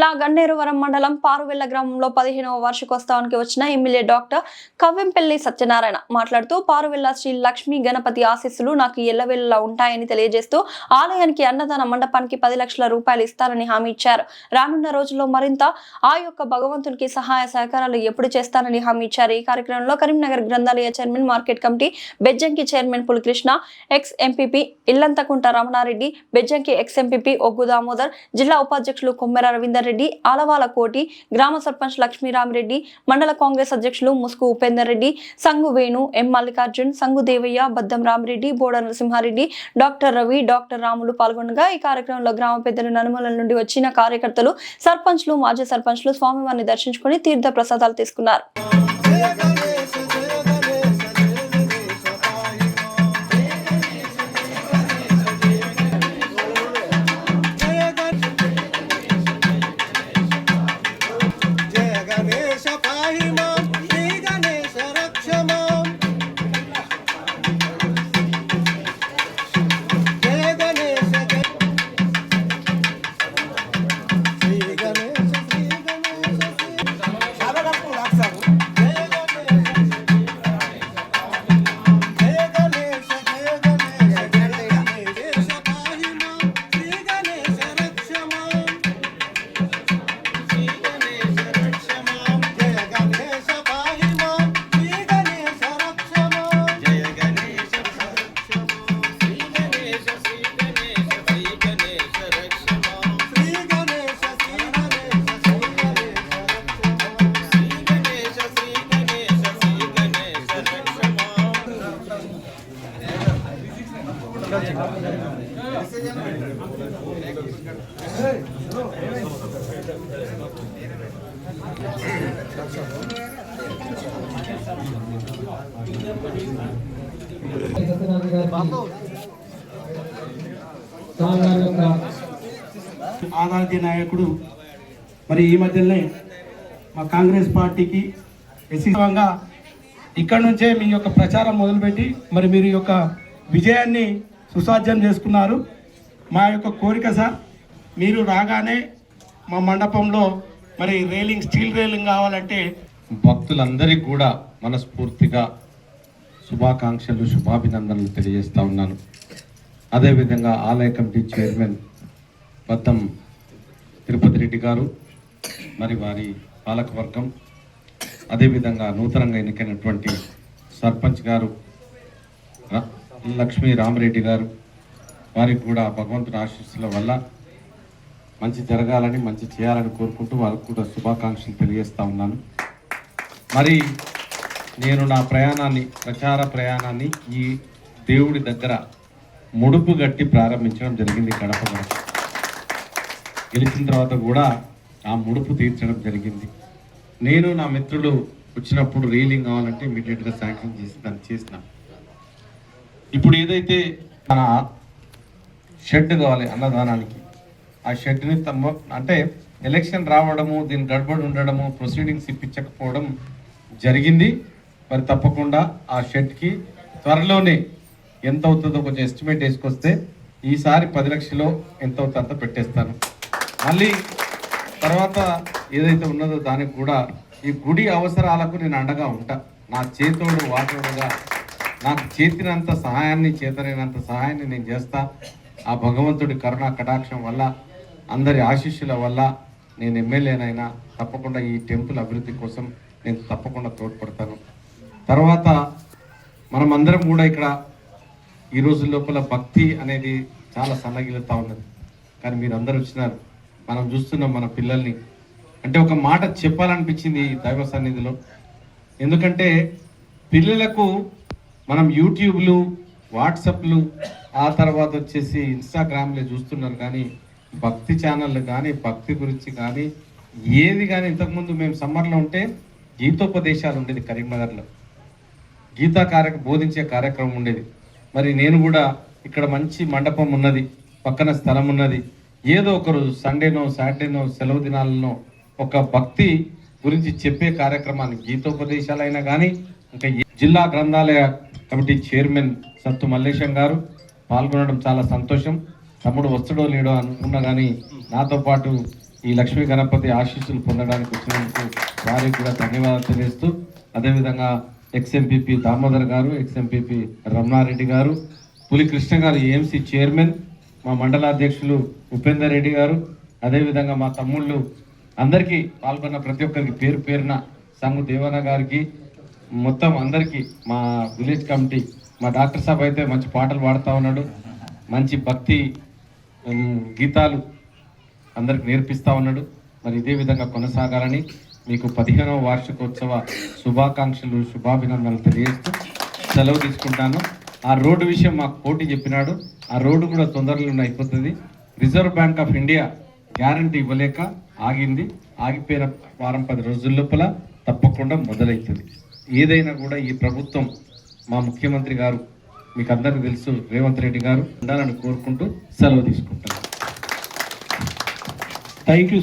జిల్లా గన్నేరువరం మండలం పారువెల్ల గ్రామంలో 15వ వార్షికోత్సవానికి వచ్చిన ఎమ్మెల్యే డాక్టర్ కవ్వెంపల్లి సత్యనారాయణ మాట్లాడుతూ పారువెల్ల శ్రీ లక్ష్మీ గణపతి ఆశీస్సులు నాకు ఎల్లవెల్లలా ఉంటాయని తెలియజేస్తూ ఆలయానికి అన్నదాన మండపానికి 10 లక్షల రూపాయలు ఇస్తారని హామీ ఇచ్చారు. రానున్న రోజుల్లో మరింత ఆ యొక్క భగవంతునికి సహాయ సహకారాలు ఎప్పుడు చేస్తారని హామీ ఇచ్చారు. ఈ కార్యక్రమంలో కరీంనగర్ గ్రంథాలయ chairman, market committee Bejjanki chairman Pulikrishna, ex MPP Illanthakunta Ramana Reddy, Bejjanki ex MPP Oggu Damodar, జిల్లా ఉపాధ్యక్షులు కొమ్మెర రవీందర్ రెడ్డి, ఆలవాల కోటి, గ్రామ సర్పంచ్ లక్ష్మీరామిరెడ్డి, మండల కాంగ్రెస్ అధ్యక్షులు ముసుగు ఉపేందర్ రెడ్డి, సంగు వేణు, ఎం మల్లికార్జున్, సంగు దేవయ్య, బద్దం రామిరెడ్డి, బోడ నరసింహారెడ్డి, డాక్టర్ రవి, డాక్టర్ రాములు పాల్గొనగా ఈ కార్యక్రమంలో గ్రామ పెద్దలు, నలుమూలల నుండి వచ్చిన కార్యకర్తలు, సర్పంచ్లు, మాజీ సర్పంచ్లు స్వామివారిని దర్శించుకుని తీర్థ ప్రసాదాలు తీసుకున్నారు. ఆరాధ్య నాయకుడు మరి ఈ మధ్యనే మా కాంగ్రెస్ పార్టీకి విశేషంగా ఇక్కడ నుంచే మీ యొక్క ప్రచారం మొదలుపెట్టి మరి మీరు యొక్క విజయాన్ని సుసాధ్యం చేసుకున్నారు. మా యొక్క కోరిక సార్, మీరు రాగానే మా మండపంలో మరి రైలింగ్, స్టీల్ రైలింగ్ కావాలంటే భక్తులందరికీ కూడా మనస్ఫూర్తిగా శుభాకాంక్షలు, శుభాభినందనలు తెలియజేస్తూ ఉన్నాను. అదేవిధంగా ఆలయ కమిటీ చైర్మన్ బద్దం తిరుపతి రెడ్డి గారు, మరి వారి పాలకవర్గం, అదేవిధంగా నూతనంగా ఎన్నికైనటువంటి సర్పంచ్ గారు లక్ష్మీ రామిరెడ్డి గారు, వారికి కూడా భగవంతుని ఆశీస్సుల వల్ల మంచి జరగాలని, మంచి చేయాలని కోరుకుంటూ వారికి కూడా శుభాకాంక్షలు తెలియజేస్తూ ఉన్నాను. మరి నేను నా ప్రచార ప్రయాణాన్ని ఈ దేవుడి దగ్గర ముడుపు గట్టి ప్రారంభించడం జరిగింది. గడప గెలిచిన తర్వాత కూడా ఆ ముడుపు తీర్చడం జరిగింది. నేను నా మిత్రులు వచ్చినప్పుడు రీలింగ్ కావాలంటే ఇమీడియట్గా శాంక్షన్ చేసి దాన్ని చేసిన. ఇప్పుడు ఏదైతే మన షెడ్ కావాలి అన్నదానానికి, ఆ షెడ్ని అంటే ఎలక్షన్ రావడము, దీని గడబడి ఉండడము, ప్రొసీడింగ్స్ ఇప్పించకపోవడం జరిగింది. మరి తప్పకుండా ఆ షెడ్కి త్వరలోనే ఎంత అవుతుందో కొంచెం ఎస్టిమేట్ వేసుకొస్తే ఈసారి 10 లక్షలు ఎంత అవుతుందో అంత పెట్టేస్తాను. మళ్ళీ తర్వాత ఏదైతే ఉన్నదో దానికి కూడా ఈ గుడి అవసరాలకు నేను అండగా ఉంటా. నా చేతోడు వాటోడుగా నాకు చేతనైనంత సహాయాన్ని నేను చేస్తా. ఆ భగవంతుడి కరుణా కటాక్షం వల్ల, అందరి ఆశీస్సుల వల్ల నేను ఎమ్మెల్యేనైనా తప్పకుండా ఈ టెంపుల్ అభివృద్ధి కోసం నేను తప్పకుండా తోడ్పడతాను. తర్వాత మనమందరం కూడా ఇక్కడ ఈ రోజు లోపల భక్తి అనేది చాలా సన్నగిలుతూ ఉన్నది. కానీ మీరు అందరూ వచ్చినారు, మనం చూస్తున్నాం మన పిల్లల్ని. అంటే ఒక మాట చెప్పాలనిపించింది ఈ దైవ సన్నిధిలో. ఎందుకంటే పిల్లలకు మనం యూట్యూబ్లు, వాట్సాప్లు, ఆ తర్వాత వచ్చేసి ఇన్స్టాగ్రామ్లో చూస్తున్నారు, కానీ భక్తి ఛానళ్ళు కానీ, భక్తి గురించి కానీ ఏది కానీ. ఇంతకుముందు మేము సమ్మర్లో ఉంటే గీతోపదేశాలు ఉండేది కరీంనగర్లో, బోధించే కార్యక్రమం ఉండేది. మరి నేను కూడా ఇక్కడ మంచి మండపం ఉన్నది, పక్కన స్థలం ఉన్నది, ఏదో ఒకరోజు సండేనో, సాటర్డేనో, సెలవు దినాలలో ఒక భక్తి గురించి చెప్పే కార్యక్రమాన్ని, గీతోపదేశాలైనా కానీ, ఇంకా జిల్లా గ్రంథాలయ కమిటీ చైర్మన్ సత్తు మల్లేశం గారు పాల్గొనడం చాలా సంతోషం. తమ్ముడు వస్తాడో లేడో అనుకున్నా కానీ నాతో పాటు ఈ లక్ష్మీ గణపతి ఆశీస్సులు పొందడానికి వచ్చినందుకు వారికి కూడా ధన్యవాదాలు తెలియజేస్తూ, అదేవిధంగా ఎక్స్ఎంపీపీ దామోదర్ గారు, ఎక్స్ఎంపీపీ రమణారెడ్డి గారు, పులి కృష్ణ గారు ఏఎంసీ చైర్మన్, మా మండలాధ్యక్షులు ఉపేందర్ రెడ్డి గారు, అదేవిధంగా మా తమ్ముళ్ళు అందరికీ పాల్గొన్న ప్రతి ఒక్కరికి పేరు పేరున, సంగు దేవన్న గారికి, మొత్తం అందరికీ, మా విలేజ్ కమిటీ, మా డాక్టర్ సాబ్ అయితే మంచి పాటలు పాడుతూ ఉన్నాడు, మంచి భక్తి గీతాలు అందరికి నేర్పిస్తూ ఉన్నాడు. మరి ఇదే విధంగా కొనసాగాలని మీకు 15వ వార్షికోత్సవ శుభాకాంక్షలు, శుభాభినందనలు తెలియజేస్తూ సెలవు తీసుకుంటాను. ఆ రోడ్డు విషయం మాకు పోటీ చెప్పినాడు, ఆ రోడ్డు కూడా తొందరలోనే అయిపోతుంది. Reserve Bank of India guarantee ఇవ్వలేక ఆగింది. ఆగిపోయిన వారం 10 రోజుల లోపల తప్పకుండా మొదలవుతుంది. ఏదైనా కూడా ఈ ప్రభుత్వం, మా ముఖ్యమంత్రి గారు మీకు అందరికీ తెలుసు, రేవంత్ రెడ్డి గారు ఉండాలని కోరుకుంటూ సెలవు తీసుకుంటాను. Thank you.